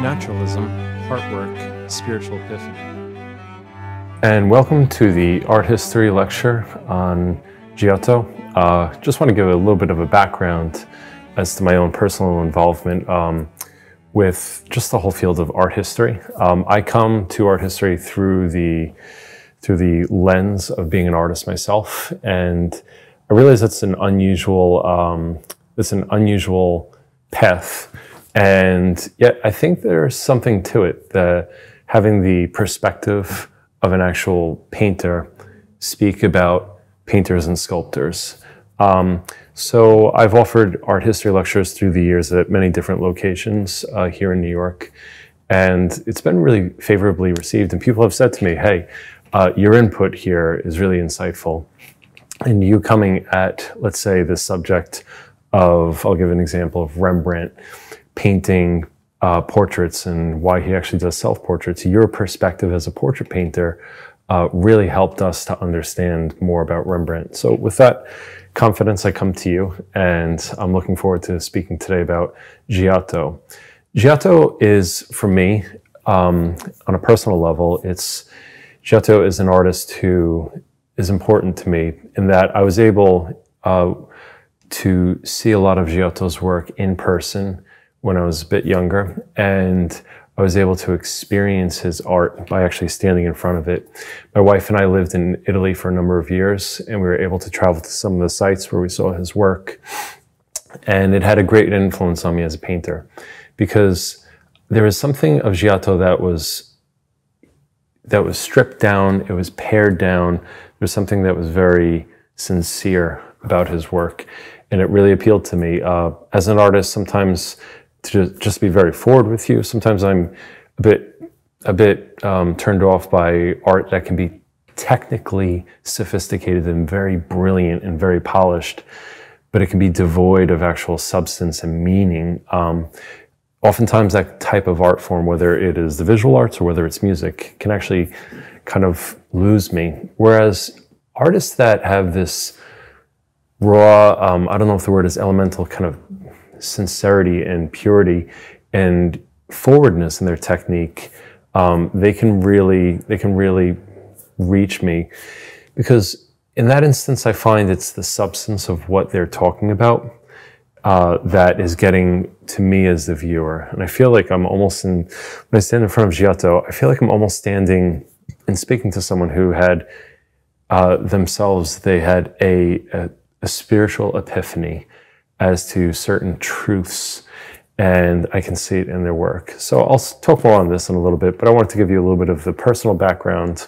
Naturalism, Artwork, Spiritual Epiphany. And welcome to the art history lecture on Giotto. Just want to give a little bit of a background as to my own personal involvement with just the whole field of art history. I come to art history through the lens of being an artist myself, and I realize it's an unusual path. And yet I think there's something to it, that having the perspective of an actual painter speak about painters and sculptors. So I've offered art history lectures through the years at many different locations here in New York, and it's been really favorably received. And people have said to me, hey, your input here is really insightful. And you coming at, let's say, the subject of, I'll give an example of Rembrandt painting portraits and why he actually does self-portraits. Your perspective as a portrait painter really helped us to understand more about Rembrandt. So with that confidence, I come to you, and I'm looking forward to speaking today about Giotto. Giotto is, for me, on a personal level, Giotto is an artist who is important to me in that I was able to see a lot of Giotto's work in person when I was a bit younger, and I was able to experience his art by actually standing in front of it. My wife and I lived in Italy for a number of years, and we were able to travel to some of the sites where we saw his work. And it had a great influence on me as a painter, because there was something of Giotto that was stripped down, it was pared down. There was something that was very sincere about his work, and it really appealed to me. As an artist, sometimes to just be very forward with you, sometimes I'm a bit turned off by art that can be technically sophisticated and very brilliant and very polished, but it can be devoid of actual substance and meaning. Oftentimes that type of art form, whether it is the visual arts or whether it's music, can actually kind of lose me. Whereas artists that have this raw, I don't know if the word is elemental, kind of sincerity and purity and forwardness in their technique, they can really reach me, because in that instance I find it's the substance of what they're talking about that is getting to me as the viewer. And I feel like I'm almost when I stand in front of Giotto, I feel like I'm almost standing and speaking to someone who had themselves, they had a spiritual epiphany as to certain truths, and I can see it in their work. So I'll talk more on this in a little bit, but I wanted to give you a little bit of the personal background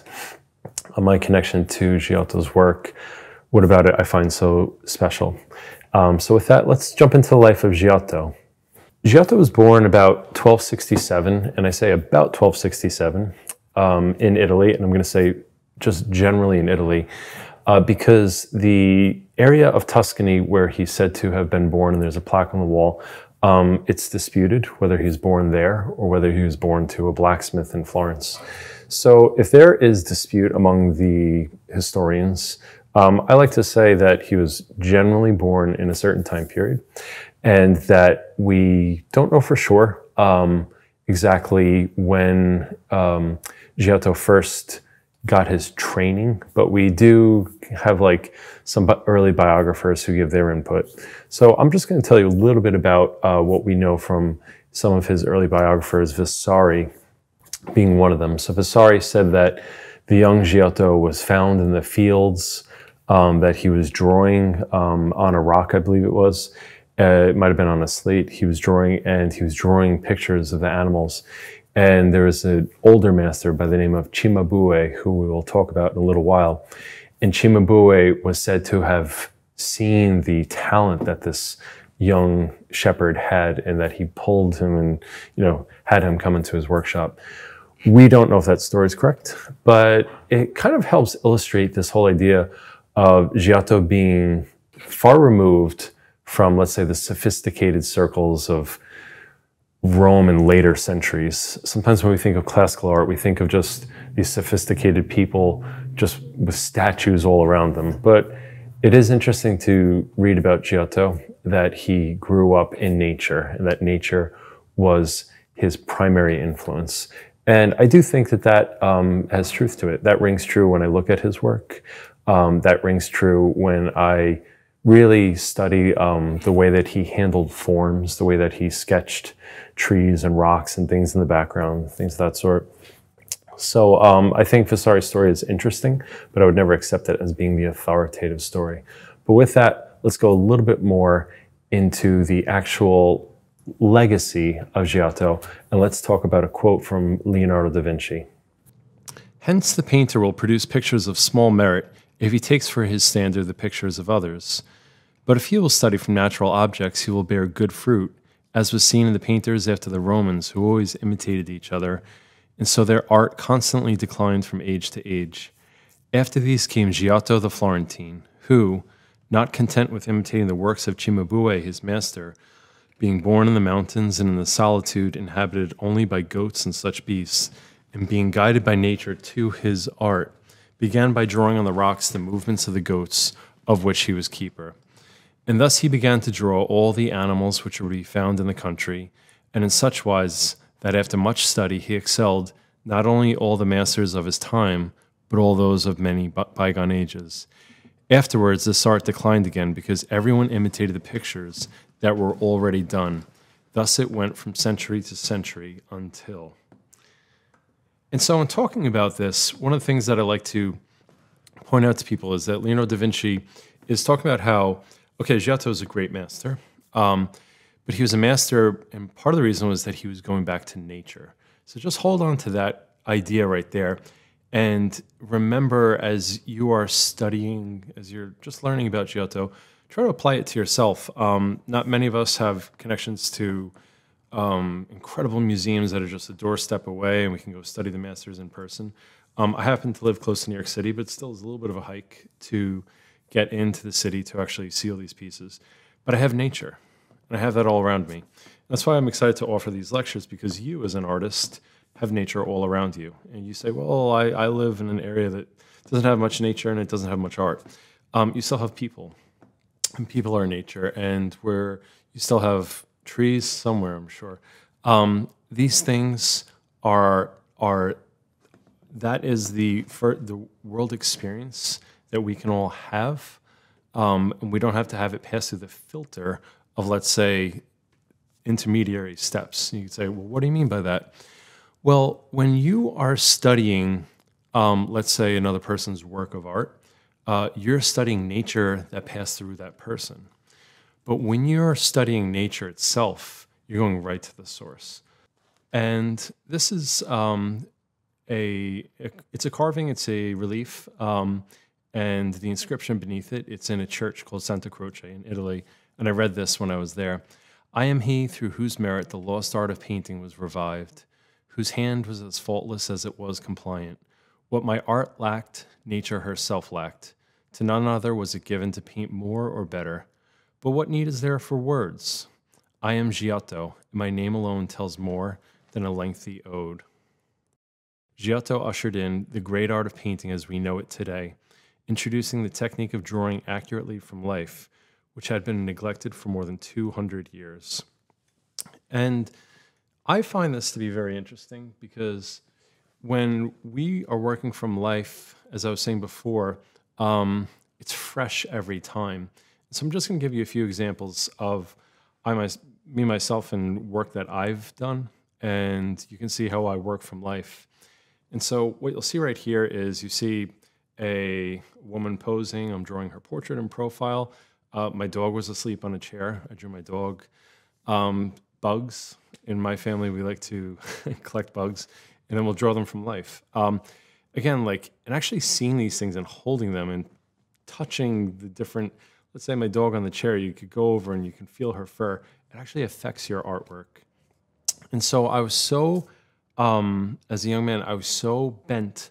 on my connection to Giotto's work. What about it I find so special? So with that, let's jump into the life of Giotto. Giotto was born about 1267, and I say about 1267, in Italy, and I'm going to say just generally in Italy, because the area of Tuscany where he's said to have been born, and there's a plaque on the wall, it's disputed whether he was born there or whether he was born to a blacksmith in Florence. So if there is dispute among the historians, I like to say that he was generally born in a certain time period, and that we don't know for sure exactly when Giotto first got his training, but we do have like some early biographers who give their input. So I'm just going to tell you a little bit about what we know from some of his early biographers, Vasari being one of them. So Vasari said that the young Giotto was found in the fields, that he was drawing on a rock, I believe it was. It might have been on a slate. He was drawing pictures of the animals. And there was an older master by the name of Cimabue, who we will talk about in a little while. And Cimabue was said to have seen the talent that this young shepherd had, and that he pulled him and, had him come into his workshop. We don't know if that story is correct, but it kind of helps illustrate this whole idea of Giotto being far removed from, let's say, the sophisticated circles of Rome in later centuries. Sometimes when we think of classical art, we think of just these sophisticated people just with statues all around them. But it is interesting to read about Giotto, that he grew up in nature, and that nature was his primary influence. And I do think that that has truth to it. That rings true when I look at his work. That rings true when I really study the way that he handled forms, the way that he sketched trees and rocks and things in the background, things of that sort. So I think Vasari's story is interesting, but I would never accept it as being the authoritative story. But with that, let's go a little bit more into the actual legacy of Giotto, and let's talk about a quote from Leonardo da Vinci. Hence the painter will produce pictures of small merit if he takes for his standard the pictures of others. But if he will study from natural objects, he will bear good fruit, as was seen in the painters after the Romans, who always imitated each other, and so their art constantly declined from age to age. After these came Giotto the Florentine, who, not content with imitating the works of Cimabue, his master, being born in the mountains and in the solitude inhabited only by goats and such beasts, and being guided by nature to his art, began by drawing on the rocks the movements of the goats, of which he was keeper. And thus he began to draw all the animals which were to be found in the country, and in such wise that after much study he excelled not only all the masters of his time, but all those of many bygone ages. Afterwards, this art declined again because everyone imitated the pictures that were already done. Thus it went from century to century until. And so in talking about this, one of the things that I like to point out to people is that Leonardo da Vinci is talking about how, okay, Giotto is a great master, but he was a master, and part of the reason was that he was going back to nature. So just hold on to that idea right there. And remember, as you are studying, as you're just learning about Giotto, try to apply it to yourself. Not many of us have connections to incredible museums that are just a doorstep away, and we can go study the masters in person. I happen to live close to New York City, but still is a little bit of a hike to get into the city to actually see all these pieces. But I have nature, and I have that all around me. That's why I'm excited to offer these lectures, because you, as an artist, have nature all around you. And you say, well, I live in an area that doesn't have much nature and it doesn't have much art. You still have people. And people are nature, and where you still have trees somewhere, I'm sure. These things are that is the world experience that we can all have, and we don't have to have it pass through the filter of, let's say, intermediary steps. You could say, well, what do you mean by that? Well, when you are studying, let's say, another person's work of art, you're studying nature that passed through that person. But when you're studying nature itself, you're going right to the source. And this is it's a carving, it's a relief, and the inscription beneath it, it's in a church called Santa Croce in Italy, and I read this when I was there. I am he through whose merit the lost art of painting was revived, whose hand was as faultless as it was compliant. What my art lacked, nature herself lacked. To none other was it given to paint more or better. But what need is there for words? I am Giotto, and my name alone tells more than a lengthy ode. Giotto ushered in the great art of painting as we know it today, introducing the technique of drawing accurately from life, which had been neglected for more than 200 years. And I find this to be very interesting because when we are working from life, as I was saying before, it's fresh every time. So I'm just going to give you a few examples of me, myself, and work that I've done, and you can see how I work from life. And so what you'll see right here is you see a woman posing. I'm drawing her portrait in profile. My dog was asleep on a chair. I drew my dog. Bugs. In my family, we like to collect bugs, and then we'll draw them from life. Again, and actually seeing these things and holding them and touching the different, let's say my dog on the chair, you could go over and you can feel her fur. It actually affects your artwork. And so I was so, as a young man, I was so bent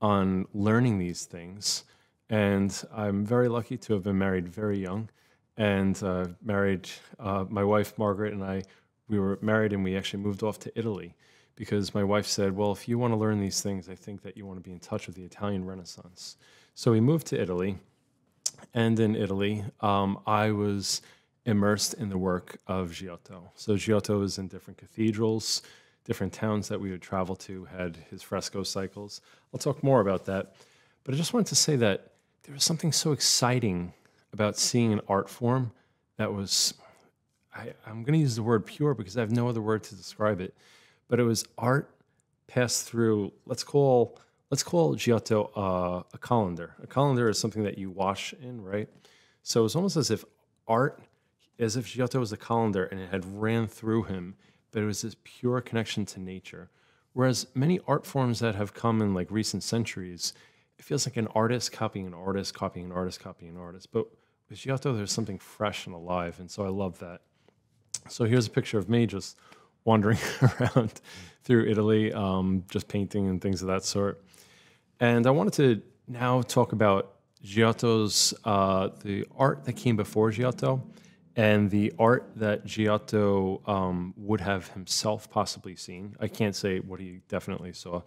on learning these things. And I'm very lucky to have been married very young, and married my wife, Margaret, and I. We were married, and we actually moved off to Italy because my wife said, well, if you want to learn these things, I think that you want to be in touch with the Italian Renaissance. So we moved to Italy, and in Italy, I was immersed in the work of Giotto. So Giotto is in different cathedrals, different towns that we would travel to had his fresco cycles. I'll talk more about that. But I just wanted to say that there was something so exciting about seeing an art form that was, I'm going to use the word pure because I have no other word to describe it, but it was art passed through, let's call Giotto a colander. A colander is something that you wash in, right? So it's almost as if Giotto was a colander and it had ran through him, but it was this pure connection to nature. Whereas many art forms that have come in like recent centuries, it feels like an artist copying an artist, copying an artist, copying an artist. But with Giotto, there's something fresh and alive, and so I love that. So here's a picture of me just wandering around through Italy, just painting and things of that sort. And I wanted to now talk about Giotto's, the art that came before Giotto, and the art that Giotto would have himself possibly seen. I can't say what he definitely saw,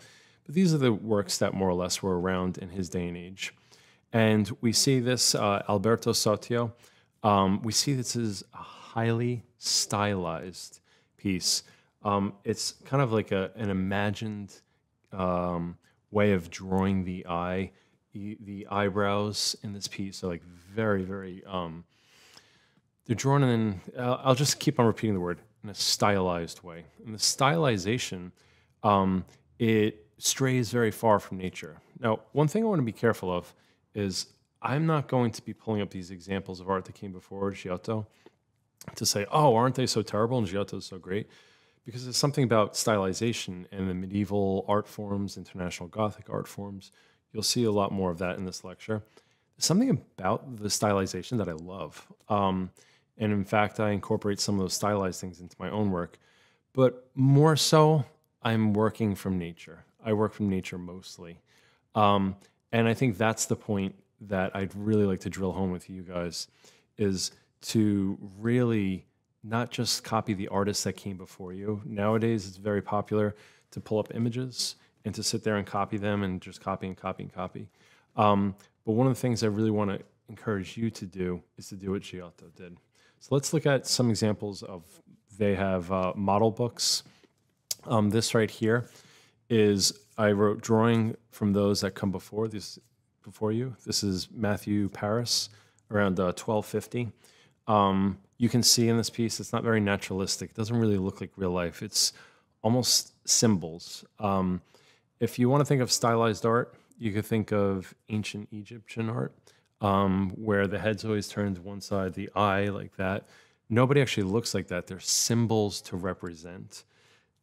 but these are the works that more or less were around in his day and age. And we see this, Alberto Sotio, we see this is a highly stylized piece. It's kind of like an imagined way of drawing the eye. The eyebrows in this piece are like very, very, they're drawn in, I'll just keep on repeating the word, in a stylized way. And the stylization, it strays very far from nature. Now, one thing I want to be careful of is I'm not going to be pulling up these examples of art that came before Giotto to say, oh, aren't they so terrible and Giotto's so great? Because there's something about stylization and the medieval art forms, international Gothic art forms. You'll see a lot more of that in this lecture. There's something about the stylization that I love. And in fact, I incorporate some of those stylized things into my own work. But more so, I'm working from nature. I work from nature mostly. And I think that's the point that I'd really like to drill home with you guys, is to really not just copy the artists that came before you. Nowadays, it's very popular to pull up images and to sit there and copy them and just copy and copy and copy. But one of the things I really want to encourage you to do is to do what Giotto did. So let's look at some examples of, they have model books. This right here is, I wrote drawing from those that come before you. This is Matthew Paris, around 1250. You can see in this piece, it's not very naturalistic. It doesn't really look like real life. It's almost symbols. If you want to think of stylized art, you could think of ancient Egyptian art, where the head's always turned to one side, the eye like that. Nobody actually looks like that. They're symbols to represent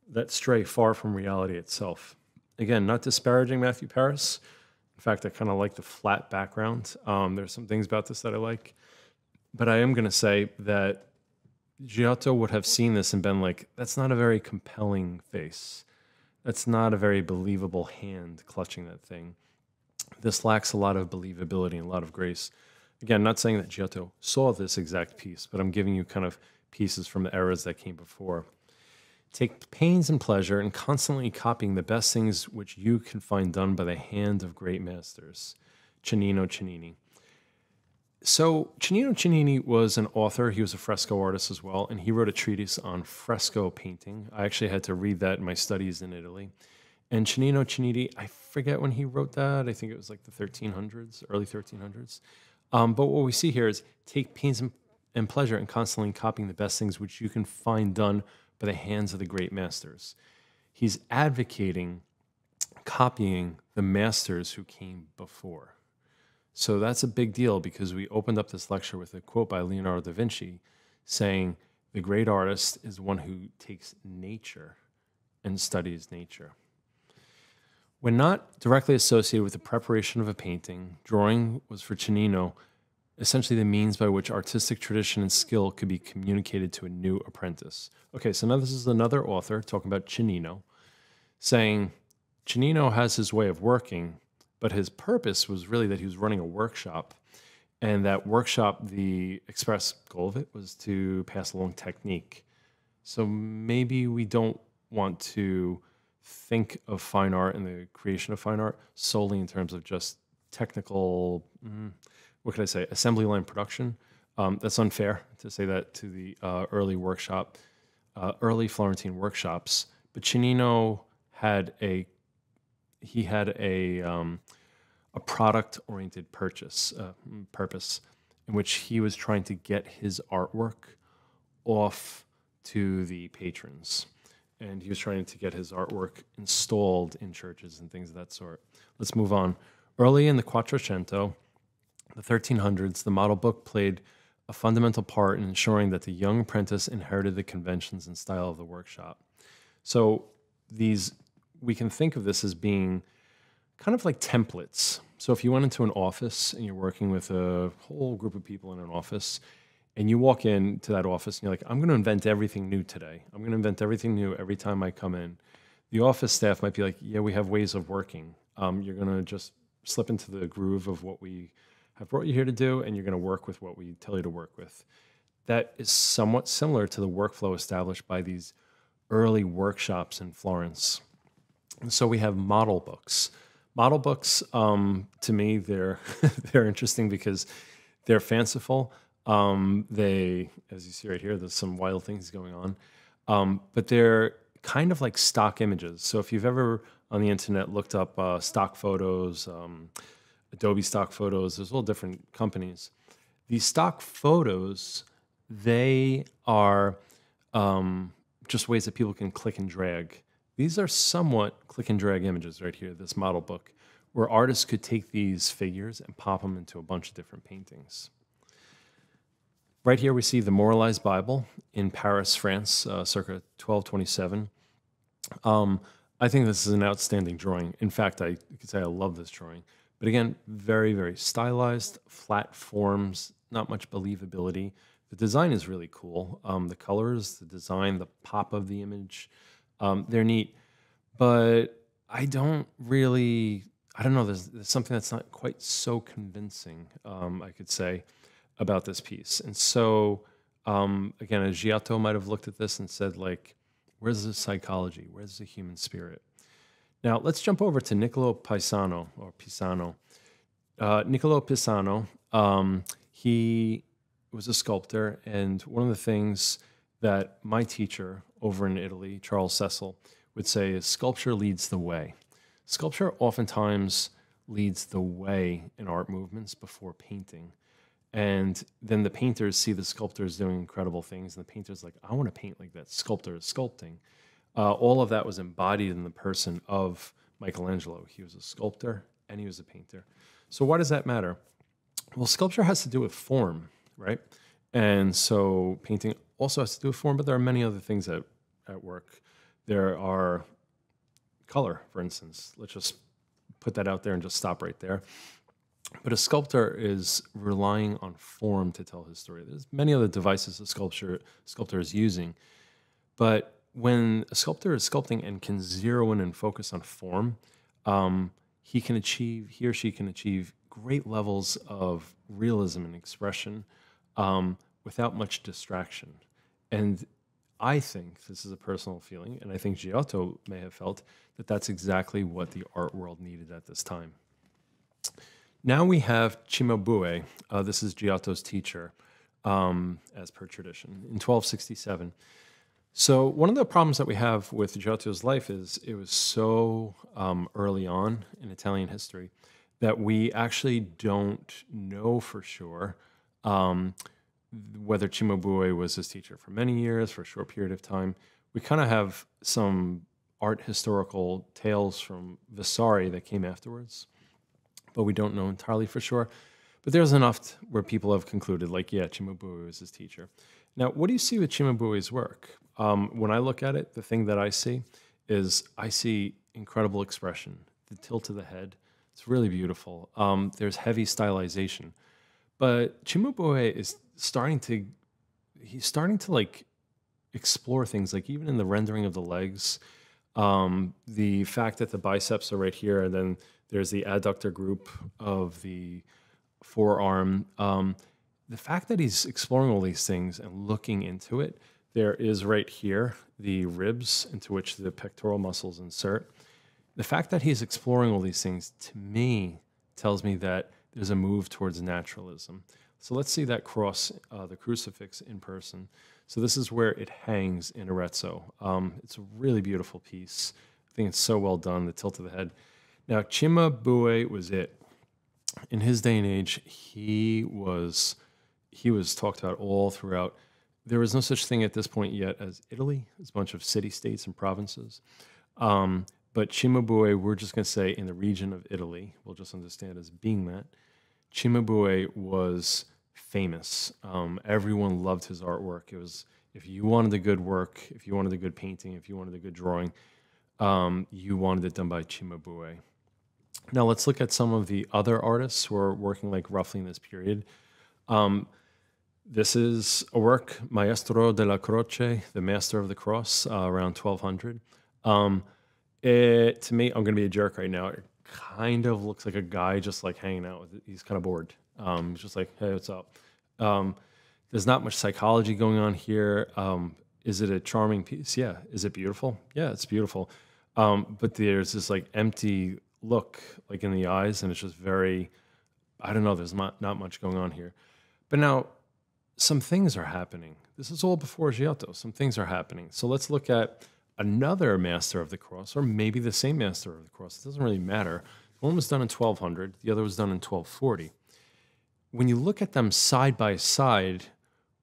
that stray far from reality itself. Again, not disparaging Matthew Paris. In fact, I kind of like the flat background. There's some things about this that I like. But I am going to say that Giotto would have seen this and been like, that's not a very compelling face. That's not a very believable hand clutching that thing. This lacks a lot of believability and a lot of grace. Again, not saying that Giotto saw this exact piece, but I'm giving you kind of pieces from the eras that came before. Take pains and pleasure in constantly copying the best things which you can find done by the hand of great masters. Cennino Cennini. So Cennino Cennini was an author. He was a fresco artist as well, and he wrote a treatise on fresco painting. I actually had to read that in my studies in Italy. And Cennino Cennini, I forget when he wrote that. I think it was like the 1300s, early 1300s. But what we see here is take pains and pleasure in constantly copying the best things which you can find done by the hands of the great masters. He's advocating copying the masters who came before. So that's a big deal, because we opened up this lecture with a quote by Leonardo da Vinci saying, the great artist is one who takes nature and studies nature. When not directly associated with the preparation of a painting, drawing was for Cennino essentially the means by which artistic tradition and skill could be communicated to a new apprentice. Okay, so now this is another author talking about Cennino, saying Cennino has his way of working, but his purpose was really that he was running a workshop, and that workshop, the express goal of it was to pass along technique. So maybe we don't want to think of fine art and the creation of fine art solely in terms of just technical, what could I say, assembly line production. That's unfair to say that to the early Florentine workshops, but Cennino had a product-oriented purpose in which he was trying to get his artwork off to the patrons. And he was trying to get his artwork installed in churches and things of that sort. Let's move on. Early in the Quattrocento, the 1300s, the model book played a fundamental part in ensuring that the young apprentice inherited the conventions and style of the workshop. So we can think of this as being kind of like templates. So if you went into an office and you're working with a whole group of people in an office, and you walk into that office and you're like, I'm going to invent everything new today. I'm going to invent everything new every time I come in. The office staff might be like, yeah, we have ways of working. You're going to just slip into the groove of what we have brought you here to do, and you're going to work with what we tell you to work with. That is somewhat similar to the workflow established by these early workshops in Florence. And so we have model books. Model books, to me, they're interesting because they're fanciful. They, as you see right here, there's some wild things going on, but they're kind of like stock images. So if you've ever on the internet looked up stock photos, Adobe stock photos, there's all different companies. These stock photos, they are just ways that people can click and drag. These are somewhat click and drag images right here, this model book, where artists could take these figures and pop them into a bunch of different paintings. Right here we see the Moralized Bible in Paris, France, circa 1227. I think this is an outstanding drawing. In fact, I could say I love this drawing. But again, very, very stylized, flat forms, not much believability. The design is really cool. The colors, the design, the pop of the image, they're neat. But I don't know, there's something that's not quite so convincing, I could say, about this piece. And so, again, as Giotto might have looked at this and said, like, where's the psychology? Where's the human spirit? Now, let's jump over to Niccolo Pisano. Niccolo Pisano, he was a sculptor, and one of the things that my teacher over in Italy, Charles Cecil, would say is sculpture leads the way. Sculpture oftentimes leads the way in art movements before painting. And then the painters see the sculptors doing incredible things, and the painter's like, I want to paint like that sculptor is sculpting. All of that was embodied in the person of Michelangelo. He was a sculptor and he was a painter. So why does that matter? Well, sculpture has to do with form, right? And so painting also has to do with form, but there are many other things at work. There are color, for instance. Let's just put that out there and just stop right there. But a sculptor is relying on form to tell his story. There's many other devices a sculptor is using, but when a sculptor is sculpting and can zero in and focus on form, he or she can achieve great levels of realism and expression without much distraction. And I think, this is a personal feeling, and I think Giotto may have felt that that's exactly what the art world needed at this time. Now we have Cimabue. This is Giotto's teacher, as per tradition, in 1267. So one of the problems that we have with Giotto's life is it was so early on in Italian history that we actually don't know for sure whether Cimabue was his teacher for many years, for a short period of time. We kind of have some art historical tales from Vasari that came afterwards, but we don't know entirely for sure. But there's enough where people have concluded, like, yeah, Cimabue was his teacher. Now, what do you see with Cimabue's work? When I look at it, the thing that I see is I see incredible expression, the tilt of the head. It's really beautiful. There's heavy stylization. But Cimabue is starting to like explore things, like even in the rendering of the legs, the fact that the biceps are right here, and then there's the adductor group of the forearm. The fact that he's exploring all these things and looking into it, there is right here the ribs into which the pectoral muscles insert. The fact that he's exploring all these things, to me, tells me that there's a move towards naturalism. So let's see that cross, the crucifix in person. So this is where it hangs in Arezzo. It's a really beautiful piece. I think it's so well done, the tilt of the head. Now, Cimabue was it. In his day and age, he was talked about all throughout. There was no such thing at this point yet as Italy. It's a bunch of city-states and provinces. But Cimabue, we're just going to say in the region of Italy, we'll just understand as being that. Cimabue was famous. Everyone loved his artwork. It was, if you wanted a good work, if you wanted a good painting, if you wanted a good drawing, you wanted it done by Cimabue. Now let's look at some of the other artists who are working like roughly in this period. This is a work, Maestro della Croce, the Master of the Cross, around 1200. To me, I'm going to be a jerk right now. It kind of looks like a guy just like hanging out with it. He's kind of bored. He's just like, hey, what's up? There's not much psychology going on here. Is it a charming piece? Yeah. Is it beautiful? Yeah, it's beautiful. But there's this like empty look like in the eyes, and it's just very, I don't know, there's not much going on here. But now some things are happening. This is all before Giotto. Some things are happening. So let's look at another Master of the Cross, or maybe the same Master of the Cross. It doesn't really matter. One was done in 1200. The other was done in 1240. When you look at them side by side,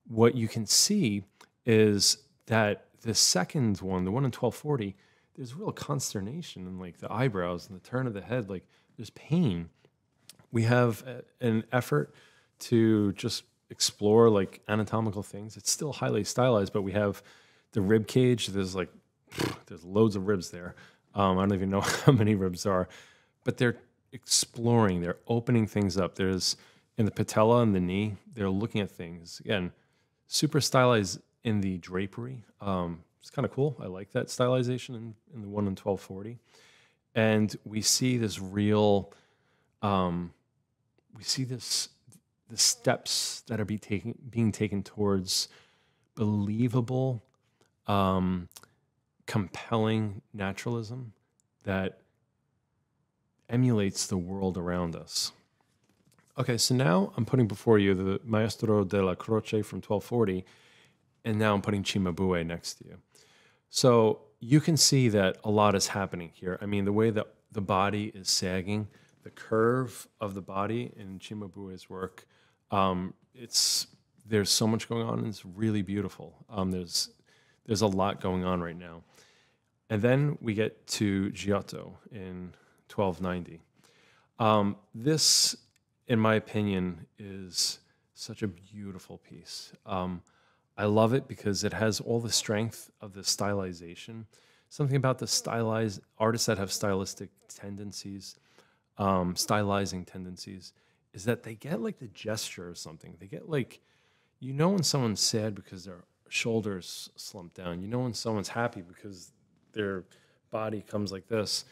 what you can see is that the second one, the one in 1240, there's real consternation in like the eyebrows and the turn of the head. Like there's pain. We have an effort to just explore like anatomical things. It's still highly stylized, but we have the rib cage. There's loads of ribs there. I don't even know how many ribs there are, but they're exploring. They're opening things up. There's in the patella and the knee. They're looking at things again. Super stylized in the drapery. It's kind of cool. I like that stylization in the one in 1240, and we see this real. We see the steps that are being taken towards believable, compelling naturalism that emulates the world around us. Okay, so now I'm putting before you the Maestro della Croce from 1240, and now I'm putting Cimabue next to you. So you can see that a lot is happening here. I mean, the way that the body is sagging, the curve of the body in Cimabue's work, there's so much going on, and it's really beautiful. There's a lot going on right now. And then we get to Giotto in 1290. This, in my opinion, is such a beautiful piece. I love it because it has all the strength of the stylization. Something about the stylized artists that have stylistic tendencies, stylizing tendencies, is that they get like the gesture or something. They get like, you know when someone's sad because their shoulders slump down. You know when someone's happy because their body comes like this.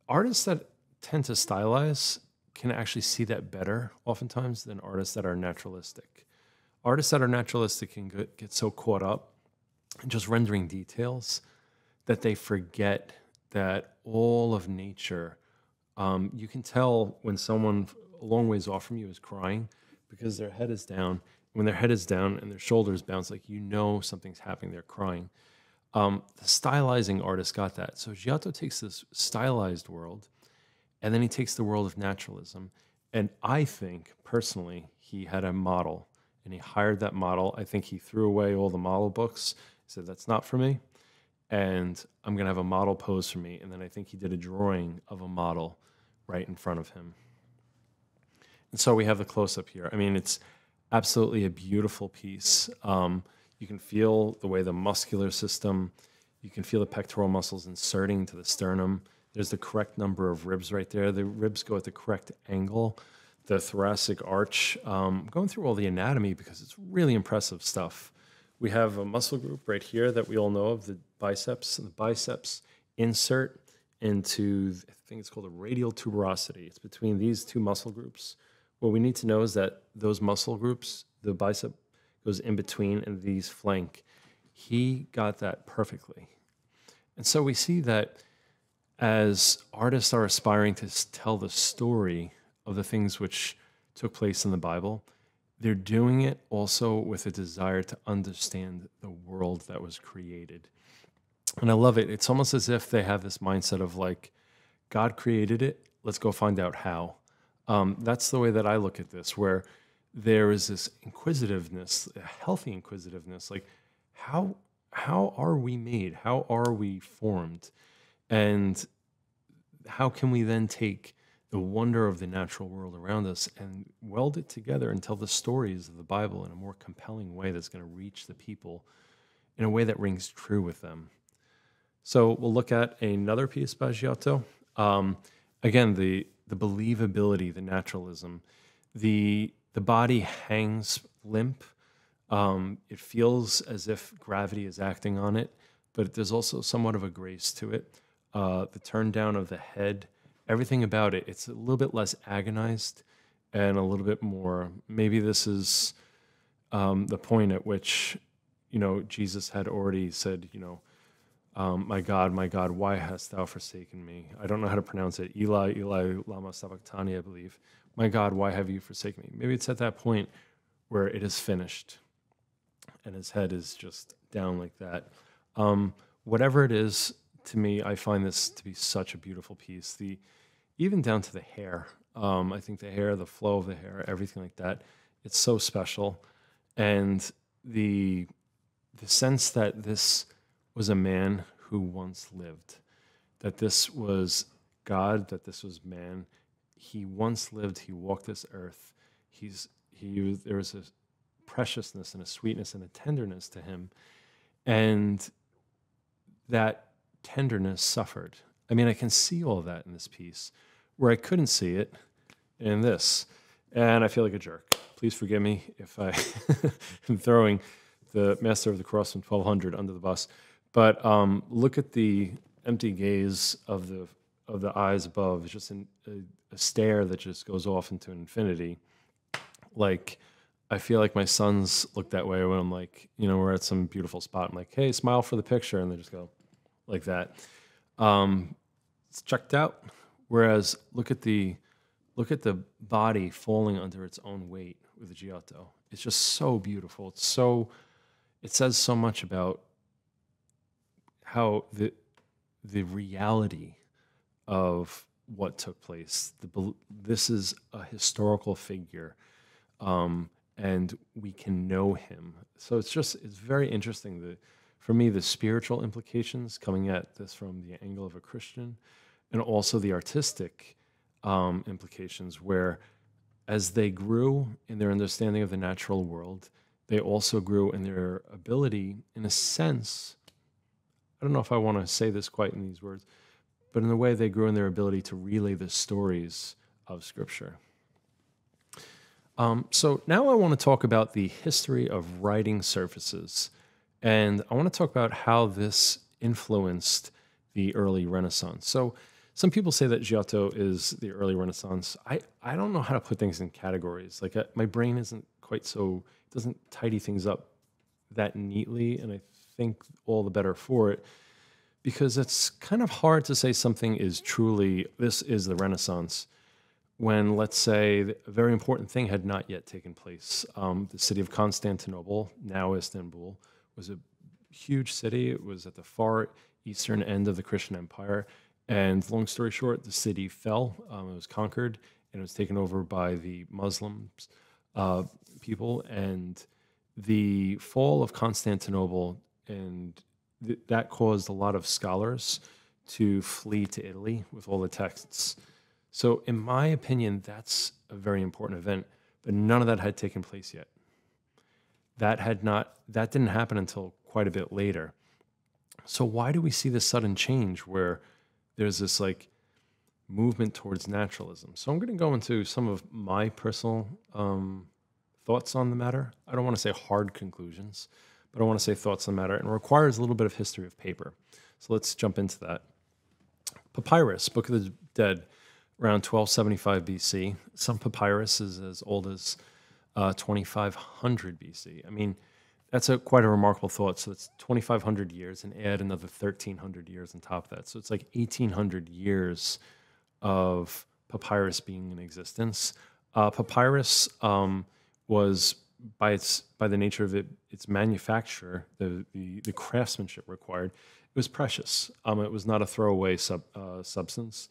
Artists that tend to stylize can actually see that better oftentimes than artists that are naturalistic. Artists that are naturalistic can get so caught up in just rendering details that they forget that all of nature, you can tell when someone a long ways off from you is crying because their head is down. When their head is down and their shoulders bounce, like you know something's happening, they're crying. The stylizing artist got that. So Giotto takes this stylized world, and then he takes the world of naturalism. And I think, personally, he had a model, and he hired that model. I think he threw away all the model books. He said, that's not for me, and I'm going to have a model pose for me. And then I think he did a drawing of a model right in front of him. And so we have the close-up here. I mean, it's absolutely a beautiful piece. You can feel the way the muscular system, you can feel the pectoral muscles inserting into the sternum. There's the correct number of ribs right there. The ribs go at the correct angle. The thoracic arch. Going through all the anatomy because it's really impressive stuff. We have a muscle group right here that we all know of, the biceps. And the biceps insert into, I think it's called a radial tuberosity. It's between these two muscle groups. What we need to know is that those muscle groups, the bicep goes in between and these flank. He got that perfectly. And so we see that as artists are aspiring to tell the story of the things which took place in the Bible, they're doing it also with a desire to understand the world that was created. And I love it. It's almost as if they have this mindset of like, God created it, let's go find out how. That's the way that I look at this, where there is this inquisitiveness, a healthy inquisitiveness, like how are we made? How are we formed? And how can we then take the wonder of the natural world around us and weld it together and tell the stories of the Bible in a more compelling way that's going to reach the people in a way that rings true with them? So we'll look at another piece by Giotto. Again, the believability, the naturalism, the body hangs limp. It feels as if gravity is acting on it, but there's also somewhat of a grace to it. The turn down of the head, everything about it, it's a little bit less agonized and a little bit more. Maybe this is the point at which, Jesus had already said, my God, why hast thou forsaken me? I don't know how to pronounce it. Eli, Eli, lama sabachthani, I believe. My God, why have you forsaken me? Maybe it's at that point where it is finished and his head is just down like that. Whatever it is, to me, I find this to be such a beautiful piece. Even down to the hair. I think the hair, the flow of the hair, everything like that, it's so special. And the sense that this was a man who once lived, that this was God, that this was man. He once lived, he walked this earth. There was a preciousness and a sweetness and a tenderness to him. And that tenderness suffered. I mean, I can see all of that in this piece, where I couldn't see it in this. And I feel like a jerk. Please forgive me if I am throwing the Master of the Cross from 1200 under the bus. But look at the empty gaze of the eyes above. It's just a stare that just goes off into infinity. Like, I feel like my sons look that way when I'm like, we're at some beautiful spot. I'm like, hey, smile for the picture. And they just go like that. It's checked out. Whereas look at the body falling under its own weight with the Giotto. It's just so beautiful. It says so much about how the reality of what took place. This is a historical figure, and we can know him. So it's very interesting. For me, the spiritual implications coming at this from the angle of a Christian, and also the artistic implications, where as they grew in their understanding of the natural world, they also grew in their ability, in a sense, I don't know if I want to say this quite in these words, but in a way they grew in their ability to relay the stories of Scripture. So now I want to talk about the history of writing surfaces. And I want to talk about how this influenced the early Renaissance. So some people say that Giotto is the early Renaissance. I don't know how to put things in categories. Like my brain isn't quite so, it doesn't tidy things up that neatly. And I think all the better for it, because it's kind of hard to say something is truly, this is the Renaissance, when, let's say, a very important thing had not yet taken place. The city of Constantinople, now Istanbul, was a huge city. It was at the far eastern end of the Christian Empire. And long story short, the city fell. It was conquered, and it was taken over by the Muslims people. And the fall of Constantinople, and that caused a lot of scholars to flee to Italy with all the texts. So in my opinion, that's a very important event, but none of that had taken place yet. That didn't happen until quite a bit later. So why do we see this sudden change where there's this like movement towards naturalism? So I'm going to go into some of my personal thoughts on the matter. I don't want to say hard conclusions, but I want to say thoughts on the matter, and it requires a little bit of history of paper. So let's jump into that. Papyrus, Book of the Dead, around 1275 BC. Some papyrus is as old as 2500 BC. I mean, that's quite a remarkable thought. So it's 2500 years, and add another 1300 years on top of that. So it's like 1800 years of papyrus being in existence. Papyrus was by the nature of its manufacture, the craftsmanship required, it was precious. It was not a throwaway substance,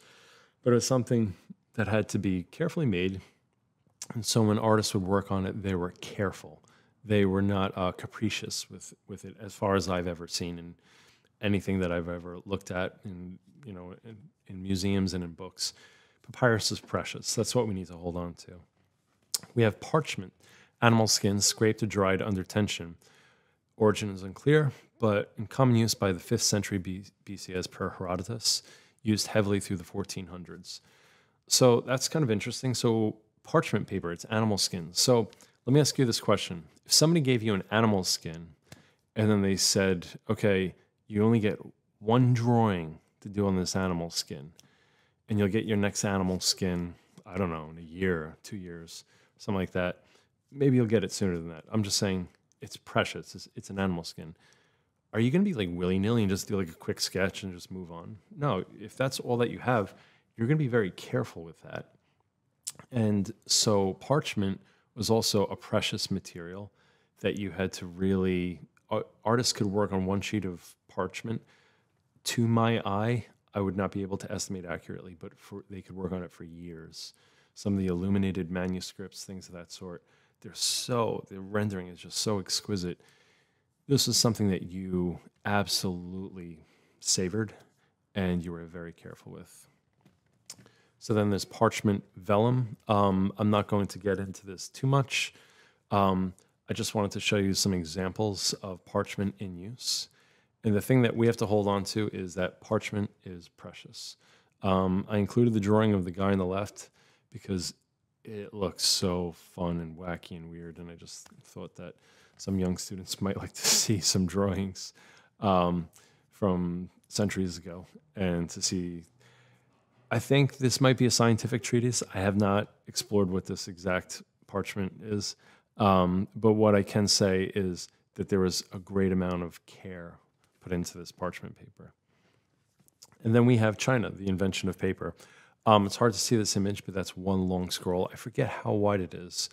but it was something that had to be carefully made. And so when artists would work on it, they were careful. They were not capricious with it, as far as I've ever seen in anything that I've ever looked at in museums and in books. Papyrus is precious. That's what we need to hold on to. We have parchment, animal skin scraped or dried under tension. Origin is unclear, but in common use by the 5th century BC as per Herodotus, used heavily through the 1400s. So that's kind of interesting. So parchment paper, it's animal skin. So let me ask you this question. If somebody gave you an animal skin and then they said, okay, you only get one drawing to do on this animal skin, and you'll get your next animal skin, I don't know, in a year, 2 years, something like that. Maybe you'll get it sooner than that. I'm just saying it's precious. It's an animal skin. Are you going to be like willy-nilly and just do like a quick sketch and just move on? No, if that's all that you have, you're going to be very careful with that. And so parchment was also a precious material that you had to really, artists could work on one sheet of parchment. To my eye, I would not be able to estimate accurately, but they could work on it for years. Some of the illuminated manuscripts, things of that sort, the rendering is just so exquisite. This is something that you absolutely savored and you were very careful with. So then there's parchment vellum. I'm not going to get into this too much. I just wanted to show you some examples of parchment in use. And the thing that we have to hold on to is that parchment is precious. I included the drawing of the guy on the left because it looks so fun and wacky and weird, and I just thought that some young students might like to see some drawings from centuries ago and to see. I think this might be a scientific treatise. I have not explored what this exact parchment is, but what I can say is that there was a great amount of care put into this parchment paper. And then we have China, the invention of paper. It's hard to see this image, but that's one long scroll. I forget how wide it is.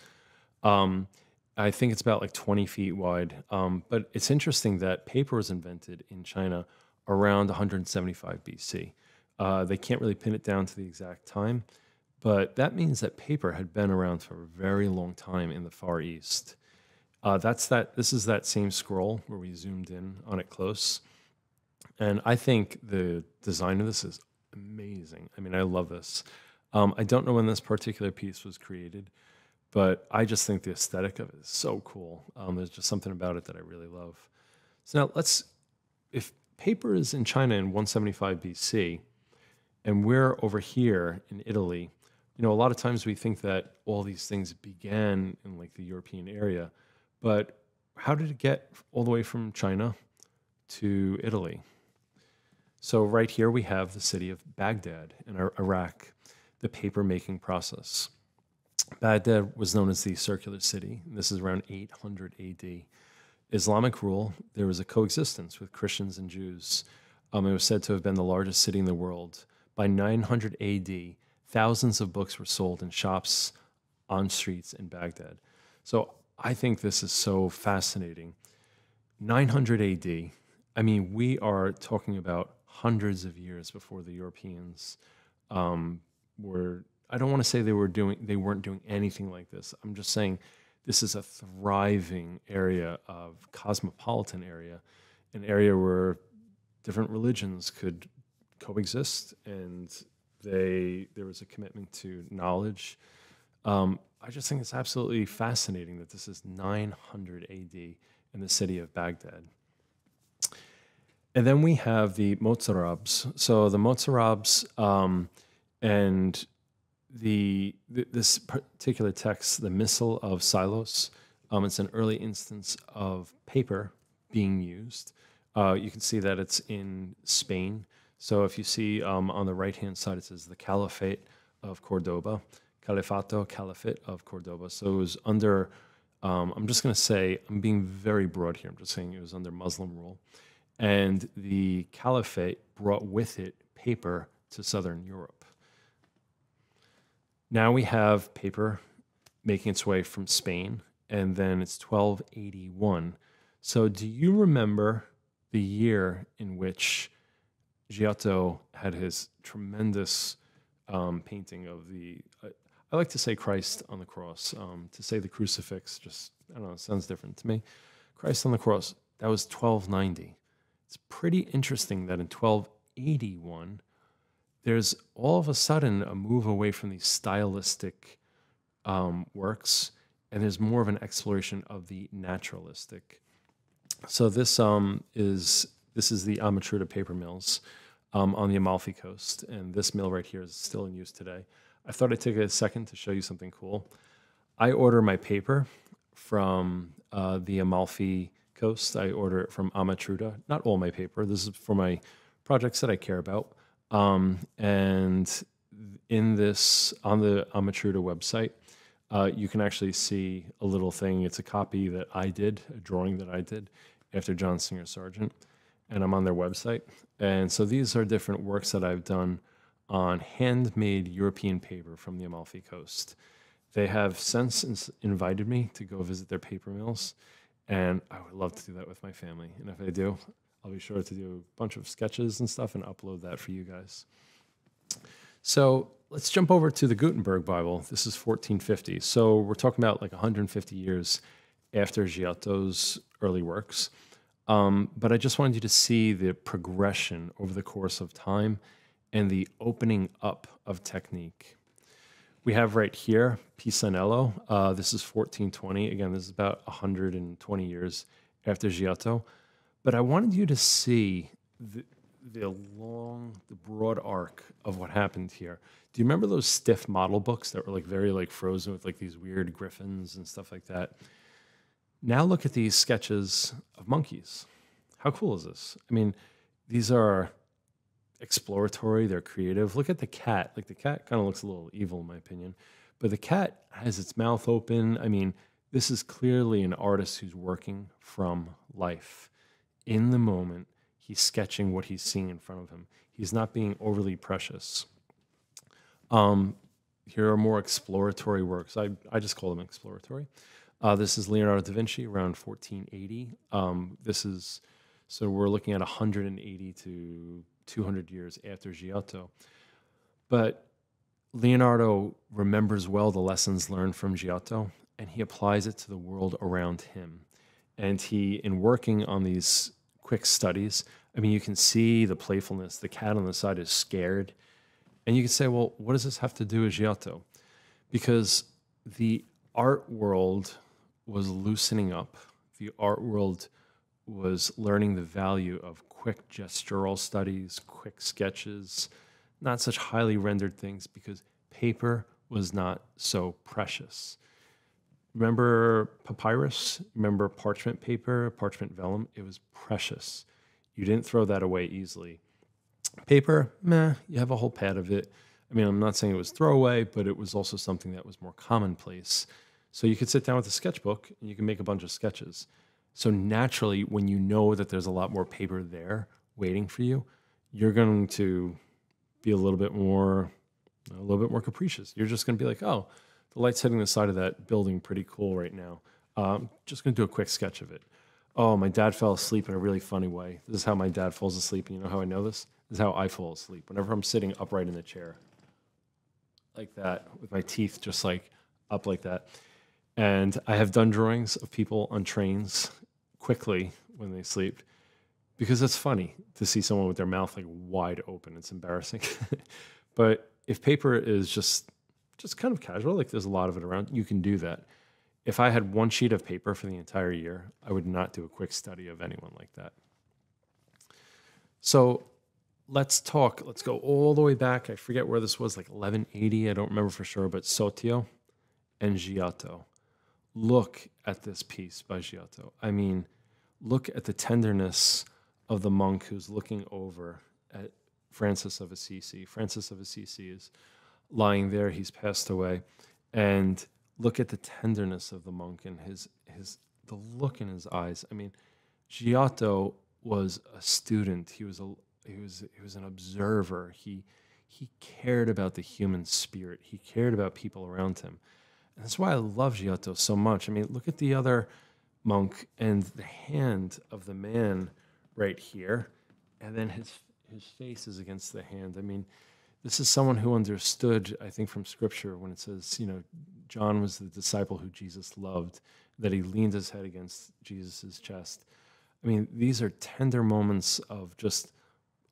I think it's about like 20 feet wide. But it's interesting that paper was invented in China around 175 BC. They can't really pin it down to the exact time, but that means that paper had been around for a very long time in the Far East. This is that same scroll where we zoomed in on it close. And I think the design of this is amazing. I mean, I love this. I don't know when this particular piece was created, but I just think the aesthetic of it is so cool. There's just something about it that I really love. So now if paper is in China in 175 BC, and we're over here in Italy, a lot of times we think that all these things began in like the European area, but how did it get all the way from China to Italy? So right here we have the city of Baghdad in Iraq, the paper making process. Baghdad was known as the circular city. This is around 800 AD. Islamic rule, there was a coexistence with Christians and Jews. It was said to have been the largest city in the world. By 900 AD, thousands of books were sold in shops on streets in Baghdad. So I think this is so fascinating. 900 AD, I mean, we are talking about hundreds of years before the Europeans were, I don't want to say they weren't doing anything like this. I'm just saying this is a thriving area of cosmopolitan area, an area where different religions could coexist, and there was a commitment to knowledge. I just think it's absolutely fascinating that this is 900 AD in the city of Baghdad. And then we have the Mozarabs. So the Mozarabs and this particular text, the Missal of Silos, it's an early instance of paper being used. You can see that it's in Spain. So if you see on the right-hand side, it says the Caliphate of Cordoba, Caliphate of Cordoba. So it was under, I'm just going to say, I'm being very broad here. I'm just saying it was under Muslim rule. And the Caliphate brought with it paper to Southern Europe. Now we have paper making its way from Spain and then it's 1281. So do you remember the year in which Giotto had his tremendous painting of the, I like to say Christ on the cross. To say the crucifix, just, I don't know, it sounds different to me. Christ on the cross, that was 1290. It's pretty interesting that in 1281, there's all of a sudden a move away from these stylistic works, and there's more of an exploration of the naturalistic. So this is the Amatruda paper mills on the Amalfi Coast, and this mill right here is still in use today. I thought I'd take a second to show you something cool. I order my paper from the Amalfi Coast. I order it from Amatruda. Not all my paper. This is for my projects that I care about. And in this, on the Amatruda website, you can actually see a little thing. It's a copy that I did, a drawing that I did after John Singer Sargent, and I'm on their website. And so these are different works that I've done on handmade European paper from the Amalfi Coast. They have since invited me to go visit their paper mills, and I would love to do that with my family. And if I do, I'll be sure to do a bunch of sketches and stuff and upload that for you guys. So let's jump over to the Gutenberg Bible. This is 1450. So we're talking about like 150 years after Giotto's early works. But I just wanted you to see the progression over the course of time and the opening up of technique. We have right here Pisanello. This is 1420. Again, this is about 120 years after Giotto. But I wanted you to see the broad arc of what happened here. Do you remember those stiff model books that were like very like frozen with like these weird griffins and stuff like that? Now look at these sketches of monkeys. How cool is this? I mean, these are exploratory, they're creative. Look at the cat. Like the cat kind of looks a little evil in my opinion, but the cat has its mouth open. I mean, this is clearly an artist who's working from life. In the moment, he's sketching what he's seeing in front of him. He's not being overly precious. Here are more exploratory works. I just call them exploratory. This is Leonardo da Vinci around 1480. So we're looking at 180 to 200 years after Giotto. But Leonardo remembers well the lessons learned from Giotto, and he applies it to the world around him. And he, in working on these quick studies, I mean, you can see the playfulness. The cat on the side is scared. And you can say, well, what does this have to do with Giotto? Because the art world was loosening up. The art world was learning the value of quick gestural studies, quick sketches, not such highly rendered things, because paper was not so precious. Remember papyrus? Remember parchment paper, parchment vellum? It was precious. You didn't throw that away easily. Paper, meh, you have a whole pad of it. I mean, I'm not saying it was throwaway, but it was also something that was more commonplace. So you could sit down with a sketchbook and you can make a bunch of sketches. So naturally, when you know that there's a lot more paper there waiting for you, you're going to be a little bit more capricious. You're just going to be like, oh, the light's hitting the side of that building pretty cool right now. Just going to do a quick sketch of it. Oh, my dad fell asleep in a really funny way. This is how my dad falls asleep. And you know how I know this? This is how I fall asleep. Whenever I'm sitting upright in the chair, like that, with my teeth just like up like that. And I have done drawings of people on trains quickly when they sleep, because it's funny to see someone with their mouth like wide open. It's embarrassing. But if paper is just kind of casual, like there's a lot of it around, you can do that. If I had one sheet of paper for the entire year, I would not do a quick study of anyone like that. So let's go all the way back. I forget where this was, like 1180. I don't remember for sure, but Sotio and Giotto. Look at this piece by Giotto. I mean, look at the tenderness of the monk who's looking over at Francis of Assisi. Francis of Assisi is lying there. He's passed away. And look at the tenderness of the monk and the look in his eyes. I mean, Giotto was a student. He was an observer. He cared about the human spirit. He cared about people around him. That's why I love Giotto so much. I mean, look at the other monk and the hand of the man right here, and then his face is against the hand. I mean, this is someone who understood, I think, from Scripture when it says, John was the disciple who Jesus loved, that he leaned his head against Jesus's chest. I mean, these are tender moments of just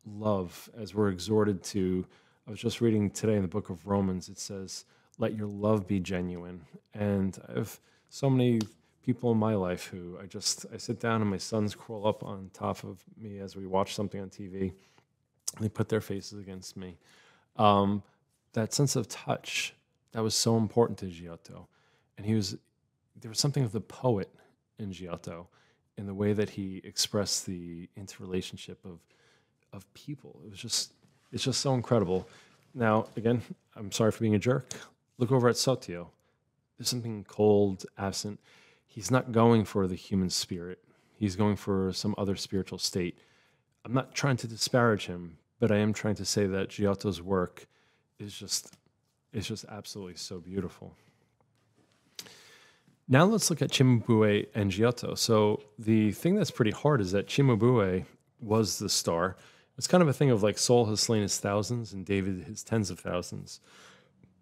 love as we're exhorted to. I was just reading today in the book of Romans, it says, let your love be genuine. And I have so many people in my life who I sit down and my sons crawl up on top of me as we watch something on TV. And they put their faces against me. That sense of touch, that was so important to Giotto. And there was something of the poet in Giotto in the way that he expressed the interrelationship of people. It's just so incredible. Now, again, I'm sorry for being a jerk. Look over at Sotio. There's something cold, absent. He's not going for the human spirit. He's going for some other spiritual state. I'm not trying to disparage him, but I am trying to say that Giotto's work is just absolutely so beautiful. Now let's look at Cimabue and Giotto. So the thing that's pretty hard is that Cimabue was the star. It's kind of a thing of like Saul has slain his thousands and David his tens of thousands.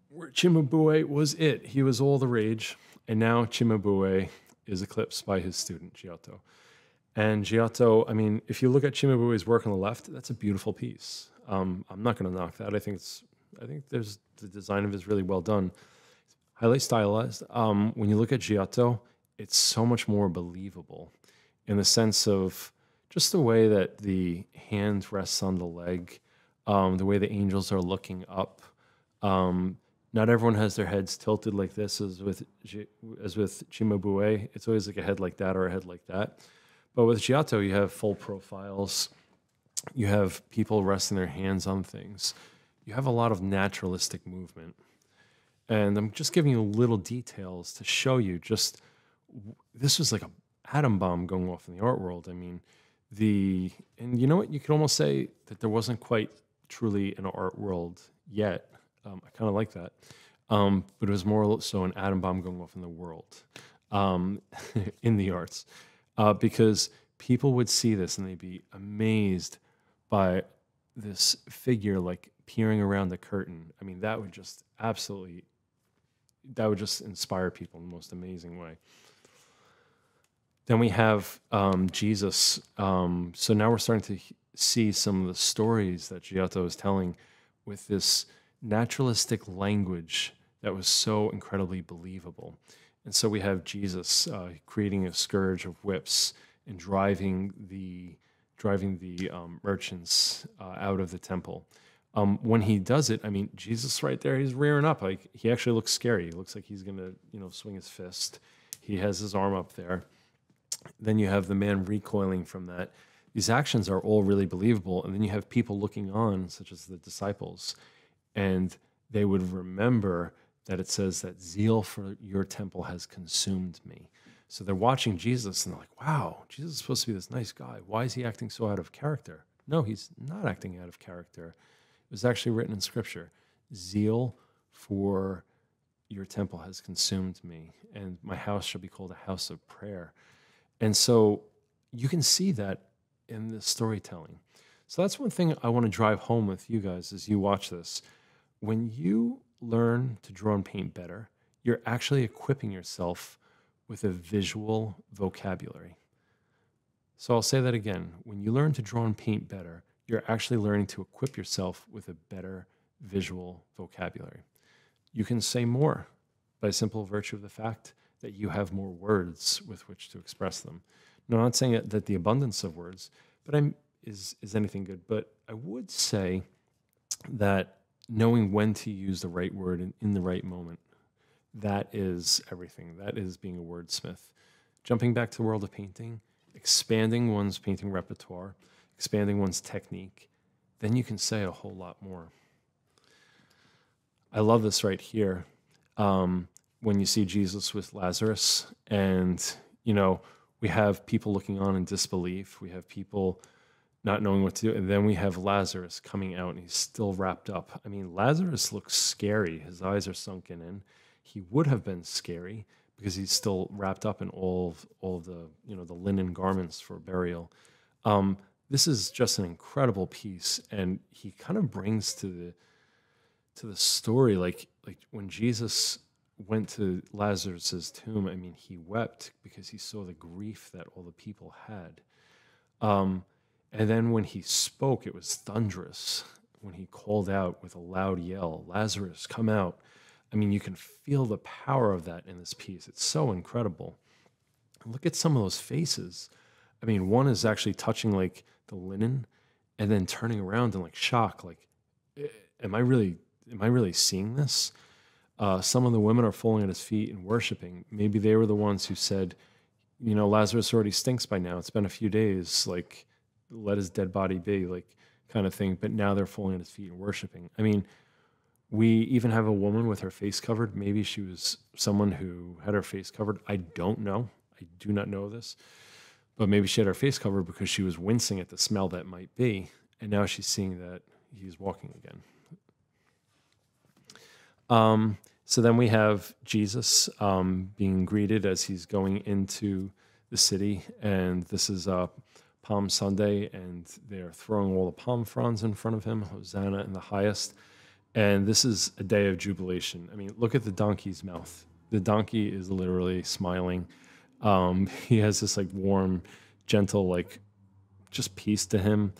Where Cimabue was it. He was all the rage. And now Cimabue is eclipsed by his student, Giotto. And Giotto, I mean, if you look at Cimabue's work on the left, that's a beautiful piece. I'm not going to knock that. I think the design of it is really well done. Highly stylized. When you look at Giotto, it's so much more believable in the sense of just the way that the hand rests on the leg, the way the angels are looking up. Not everyone has their heads tilted like this as with Cimabue. It's always like a head like that or a head like that. But with Giotto, you have full profiles. You have people resting their hands on things. You have a lot of naturalistic movement. And I'm just giving you little details to show you this was like an atom bomb going off in the art world. I mean, and you know what? You could almost say that there wasn't quite truly an art world yet. I kind of like that. But it was more so an atom bomb going off in the world, in the arts. Because people would see this and they'd be amazed by this figure like peering around the curtain. I mean, that would just inspire people in the most amazing way. Then we have Jesus. So now we're starting to see some of the stories that Giotto is telling with this naturalistic language that was so incredibly believable. And so we have Jesus creating a scourge of whips and driving the merchants out of the temple. When he does it, I mean, Jesus right there, he's rearing up. Like he actually looks scary. He looks like he's gonna, swing his fist. He has his arm up there. Then you have the man recoiling from that. These actions are all really believable. And then you have people looking on, such as the disciples, and they would remember that it says that zeal for your temple has consumed me. So they're watching Jesus and they're like, wow, Jesus is supposed to be this nice guy. Why is he acting so out of character? No, he's not acting out of character. It was actually written in Scripture. Zeal for your temple has consumed me, and my house shall be called a house of prayer. And so you can see that in the storytelling. So that's one thing I want to drive home with you guys as you watch this. When you learn to draw and paint better, you're actually equipping yourself with a visual vocabulary. So I'll say that again. When you learn to draw and paint better, you're actually learning to equip yourself with a better visual vocabulary. You can say more by simple virtue of the fact that you have more words with which to express them. No, I'm not saying that the abundance of words is anything good, but I would say that knowing when to use the right word in the right moment, that is everything. That is being a wordsmith. Jumping back to the world of painting, expanding one's painting repertoire, expanding one's technique, then you can say a whole lot more. I love this right here. When you see Jesus with Lazarus and, we have people looking on in disbelief. We have people not knowing what to do. And then we have Lazarus coming out and he's still wrapped up. I mean, Lazarus looks scary. His eyes are sunken in. he would have been scary because he's still wrapped up in all of the, the linen garments for burial. This is just an incredible piece, and he kind of brings to the story, like when Jesus went to Lazarus's tomb. I mean, he wept because he saw the grief that all the people had. And then when he spoke, it was thunderous. When he called out with a loud yell, "Lazarus, come out." I mean, you can feel the power of that in this piece. It's so incredible. And look at some of those faces. I mean, one is actually touching like the linen and then turning around in like shock, like, am I really seeing this? Some of the women are falling at his feet and worshiping. Maybe they were the ones who said, Lazarus already stinks by now. It's been a few days, like, let his dead body be, like, kind of thing. But now they're falling at his feet and worshiping. I mean, we even have a woman with her face covered. Maybe she was someone who had her face covered. I don't know. I do not know this. But maybe she had her face covered because she was wincing at the smell that might be. And now she's seeing that he's walking again. So then we have Jesus being greeted as he's going into the city. And this is Palm Sunday, and they're throwing all the palm fronds in front of him, Hosanna in the highest. And this is a day of jubilation. I mean, look at the donkey's mouth. The donkey is literally smiling. He has this like warm, gentle, like just peace to him.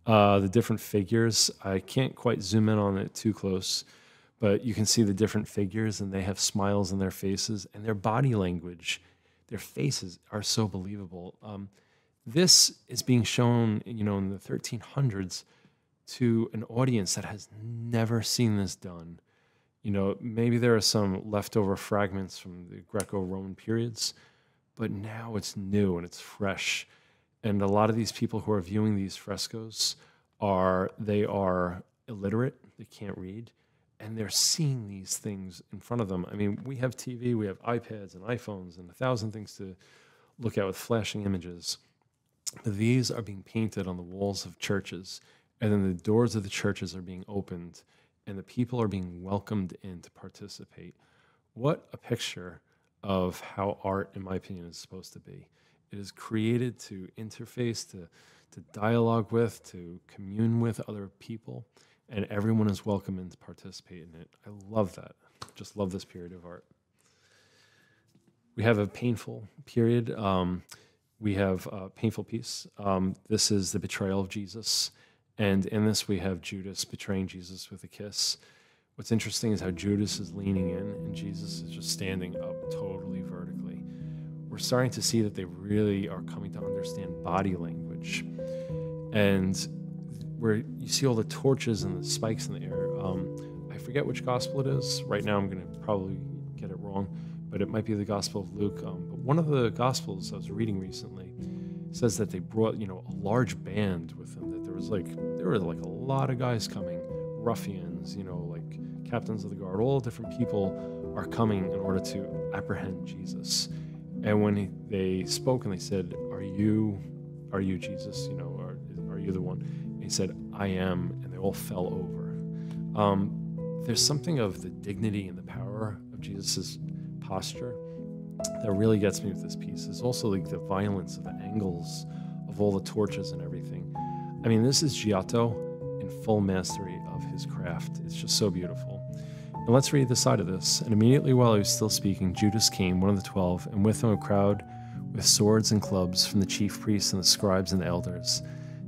The different figures, I can't quite zoom in on it too close, but you can see the different figures, and they have smiles on their faces, and their body language, their faces are so believable. This is being shown, in the 1300s to an audience that has never seen this done. Maybe there are some leftover fragments from the Greco-Roman periods, but now it's new and it's fresh. And a lot of these people who are viewing these frescoes are illiterate, they can't read, and they're seeing these things in front of them. I mean, we have TV, we have iPads and iPhones and 1,000 things to look at with flashing images. But these are being painted on the walls of churches, and then the doors of the churches are being opened, and the people are being welcomed in to participate. What a picture of how art, in my opinion, is supposed to be. It is created to interface, to dialogue with, to commune with other people, and everyone is welcome in to participate in it. I love that. Just love this period of art. We have a painful period. We have a painful piece. This is the betrayal of Jesus. And in this, we have Judas betraying Jesus with a kiss. What's interesting is how Judas is leaning in and Jesus is just standing up totally vertically. We're starting to see that they really are coming to understand body language. And where you see all the torches and the spikes in the air. I forget which gospel it is. Right now, I'm going to probably get it wrong, but it might be the Gospel of Luke. But one of the Gospels I was reading recently says that they brought, a large band with them. That there were like a lot of guys coming, ruffians, like captains of the guard. All different people are coming in order to apprehend Jesus. And when they spoke and they said, "Are you Jesus? Are you the one?" And he said, "I am," and they all fell over. There's something of the dignity and the power of Jesus's posture that really gets me with this piece. There's also like the violence of the angles of all the torches and everything. I mean, this is Giotto in full mastery of his craft. It's just so beautiful. And let's read the side of this. "And immediately while he was still speaking, Judas came, one of the 12, and with him a crowd with swords and clubs from the chief priests and the scribes and the elders.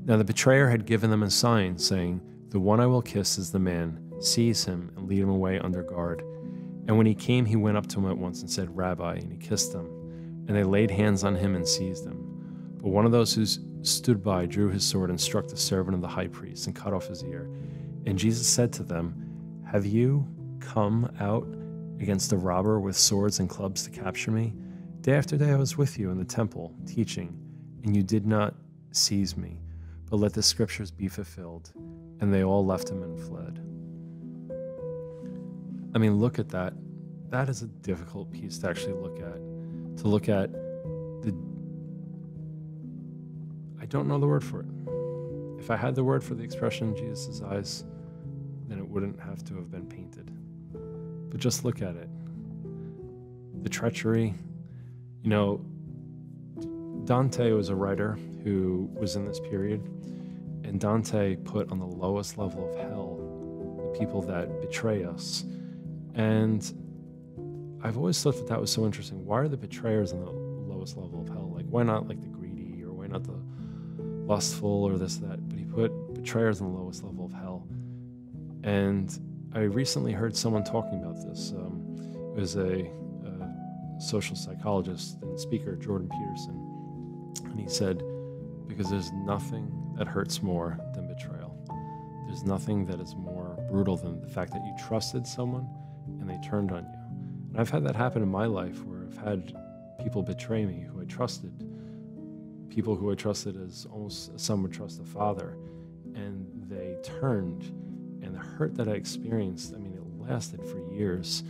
Now the betrayer had given them a sign, saying, 'The one I will kiss is the man. Seize him and lead him away under guard.' And when he came, he went up to him at once and said, 'Rabbi,' and he kissed him. And they laid hands on him and seized him. But one of those who stood by drew his sword and struck the servant of the high priest and cut off his ear. And Jesus said to them, 'Have you come out against a robber with swords and clubs to capture me? Day after day I was with you in the temple, teaching, and you did not seize me. But let the scriptures be fulfilled.' And they all left him and fled." I mean, look at that. That is a difficult piece to actually look at. To look at I don't know the word for it. If I had the word for the expression in Jesus' eyes, then it wouldn't have to have been painted. But just look at it. the treachery. You know, Dante was a writer who was in this period, and Dante put on the lowest level of hell the people that betray us. And I've always thought that that was so interesting. Why are the betrayers on the lowest level of hell? Like, why not like the greedy, or why not the lustful, or this, that? But he put betrayers on the lowest level of hell. And I recently heard someone talking about this. It was a social psychologist and speaker, Jordan Peterson. And he said, because there's nothing that hurts more than betrayal. There's nothing that is more brutal than the fact that you trusted someone and they turned on you. And I've had that happen in my life, where I've had people betray me who I trusted, people who I trusted as almost as some would trust a father, and they turned, and the hurt that I experienced, I mean, it lasted for years.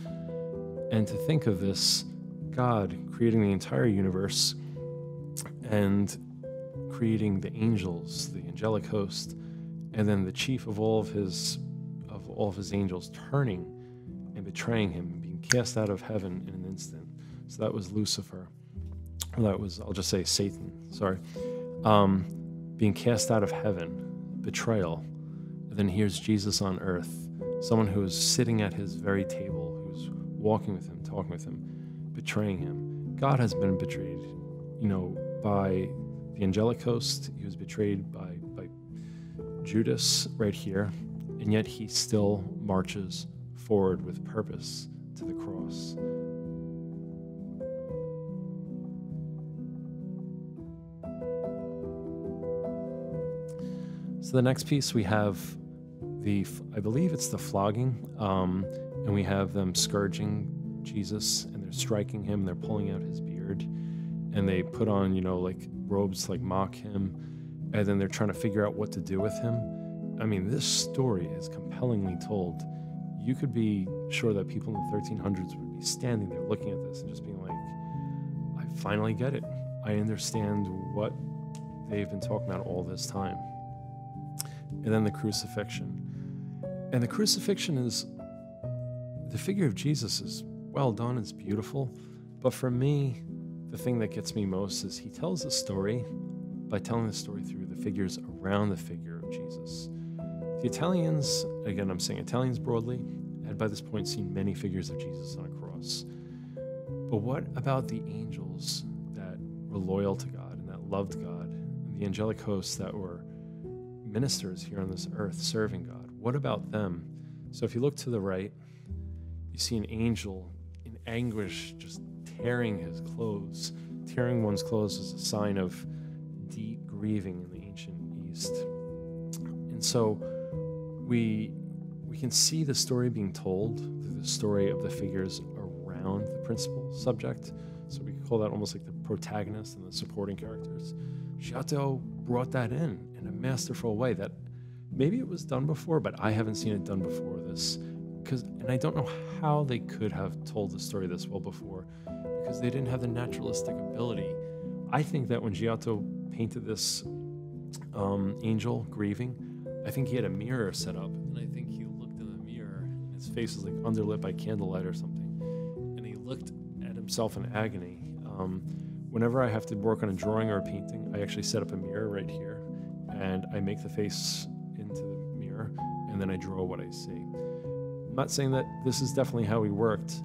And to think of this God creating the entire universe and creating the angels, the angelic host, and then the chief of all of his angels turning and betraying him, being cast out of heaven in an instant. So that was Lucifer. Or that was, I'll just say Satan, sorry. Being cast out of heaven, betrayal. And then here's Jesus on earth, someone who is sitting at his very table, who's walking with him, talking with him, betraying him. God has been betrayed, by the angelic host. He was betrayed by Judas right here, and yet he still marches forward with purpose to the cross. So the next piece we have I believe it's the flogging, and we have them scourging Jesus, and they're striking him, they're pulling out his beard, and they put on, like robes, like mock him, and then they're trying to figure out what to do with him. I mean, this story is compellingly told. You could be sure that people in the 1300s would be standing there looking at this and just being like, I finally get it. I understand what they've been talking about all this time. And then the crucifixion. And the crucifixion is, the figure of Jesus is well done, it's beautiful. But for me, the thing that gets me most is he tells the story by telling the story through the figures around the figure of Jesus. The Italians, again, I'm saying Italians broadly, had by this point seen many figures of Jesus on a cross. But what about the angels that were loyal to God and that loved God, and the angelic hosts that were ministers here on this earth serving God? What about them? So if you look to the right, you see an angel in anguish just tearing his clothes. Tearing one's clothes is a sign of deep grieving in the ancient East. And so we can see the story being told through the story of the figures around the principal subject. So we could call that almost like the protagonist and the supporting characters. Giotto brought that in a masterful way that maybe it was done before, but I haven't seen it done before this. And I don't know how they could have told the story this well before, because they didn't have the naturalistic ability. I think that when Giotto painted this angel grieving, I think he had a mirror set up, and I think he looked in the mirror, and his face was like underlit by candlelight or something, and he looked at himself in agony. Whenever I have to work on a drawing or a painting, I actually set up a mirror right here, and I make the face into the mirror, and then I draw what I see. I'm not saying that this is definitely how he worked.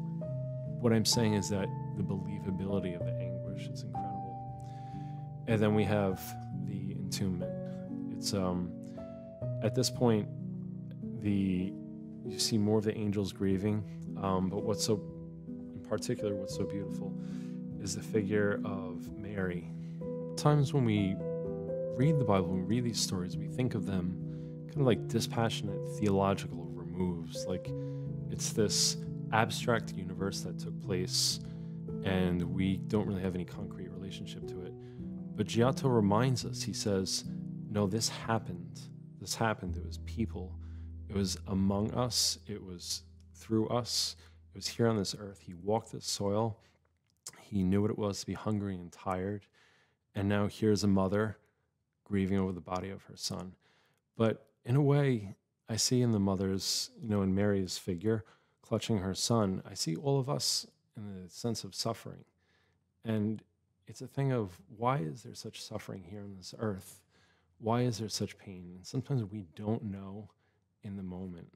What I'm saying is that the believability of the anguish is incredible. And then we have the entombment. It's at this point, you see more of the angels grieving, but what's so beautiful is the figure of Mary. Times when we read the Bible, when we read these stories, we think of them kind of like dispassionate theological removes, like it's this abstract universe that took place and we don't really have any concrete relationship to it. But Giotto reminds us, he says, no, this happened. It was people. It was among us. It was through us. It was here on this earth. He walked this soil. He knew what it was to be hungry and tired. And now here's a mother grieving over the body of her son. But in a way, I see in the mother's, in Mary's figure, clutching her son, I see all of us in the sense of suffering. And it's a thing of, why is there such suffering here on this earth? Why is there such pain? And sometimes we don't know in the moment.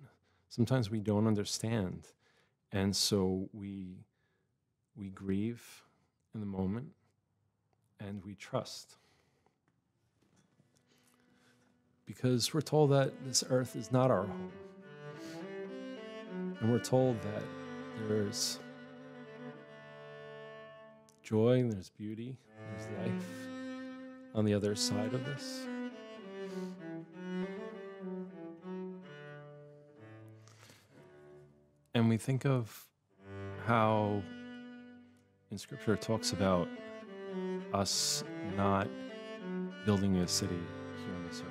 Sometimes we don't understand. And so we grieve in the moment and we trust. Because we're told that this earth is not our home. And we're told that there's joy, there's beauty, there's life on the other side of this. And we think of how in Scripture it talks about us not building a city here on this earth.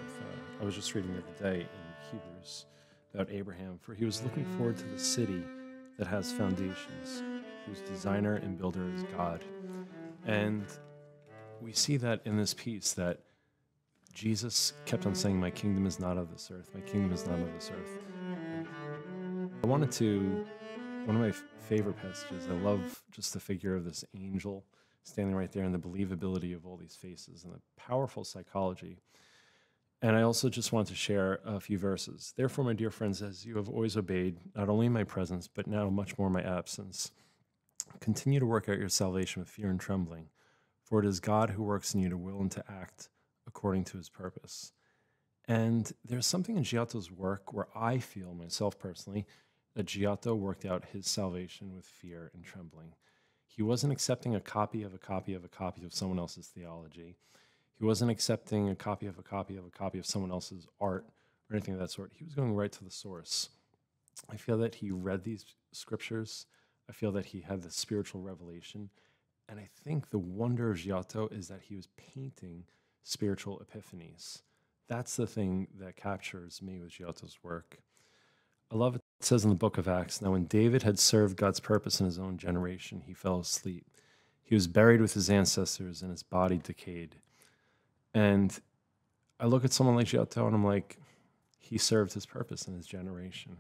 I was just reading the other day in Hebrews about Abraham, for he was looking forward to the city that has foundations, whose designer and builder is God. And we see that in this piece, that Jesus kept on saying, my kingdom is not of this earth, my kingdom is not of this earth. One of my favorite passages, I love just the figure of this angel standing right there and the believability of all these faces and the powerful psychology. And I also just want to share a few verses. Therefore, my dear friends, as you have always obeyed, not only in my presence, but now much more in my absence, continue to work out your salvation with fear and trembling, for it is God who works in you to will and to act according to his purpose. And there's something in Giotto's work where I feel myself personally that Giotto worked out his salvation with fear and trembling. He wasn't accepting a copy of a copy of a copy of someone else's theology. He wasn't accepting a copy of a copy of a copy of someone else's art or anything of that sort. He was going right to the source. I feel that he read these scriptures. I feel that he had the spiritual revelation. And I think the wonder of Giotto is that he was painting spiritual epiphanies. That's the thing that captures me with Giotto's work. I love it. It says in the book of Acts, now when David had served God's purpose in his own generation, he fell asleep. He was buried with his ancestors and his body decayed. And I look at someone like Giotto and I'm like, he served his purpose in his generation.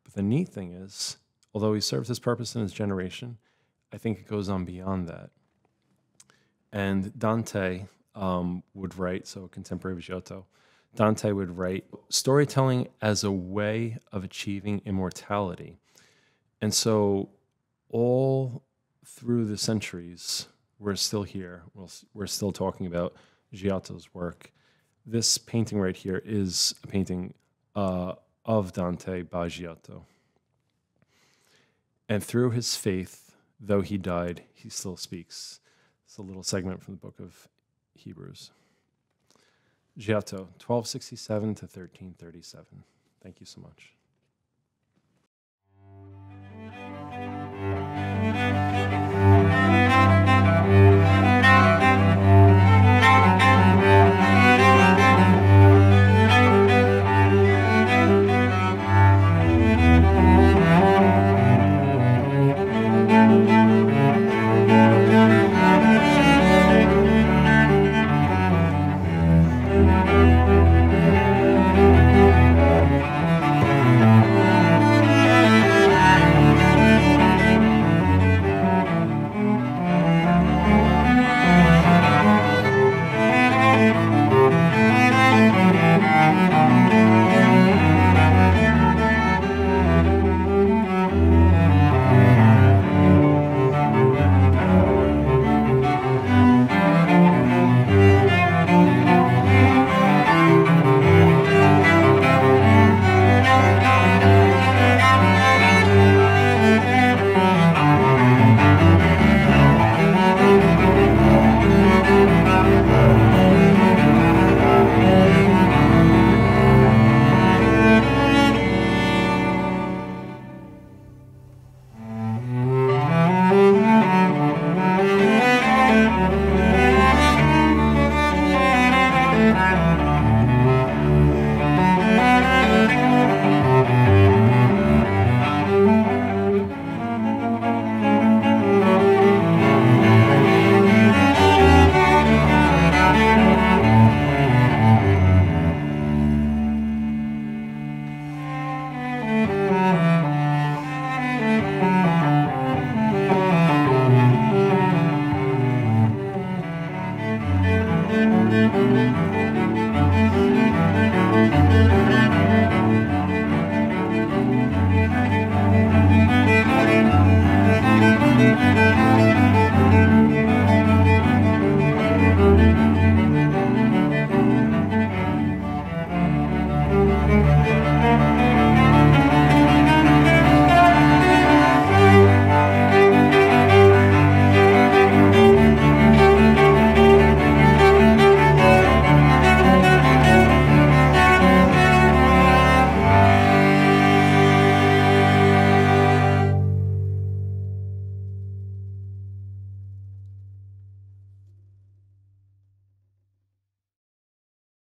But the neat thing is, although he served his purpose in his generation, I think it goes on beyond that. And Dante would write, so a contemporary of Giotto, Dante would write, storytelling as a way of achieving immortality. And so all through the centuries, we're still here. We're still talking about Giotto's work. This painting right here is a painting of Dante by Giotto. And through his faith, though he died, he still speaks. It's a little segment from the book of Hebrews. Giotto, 1267 to 1337. Thank you so much.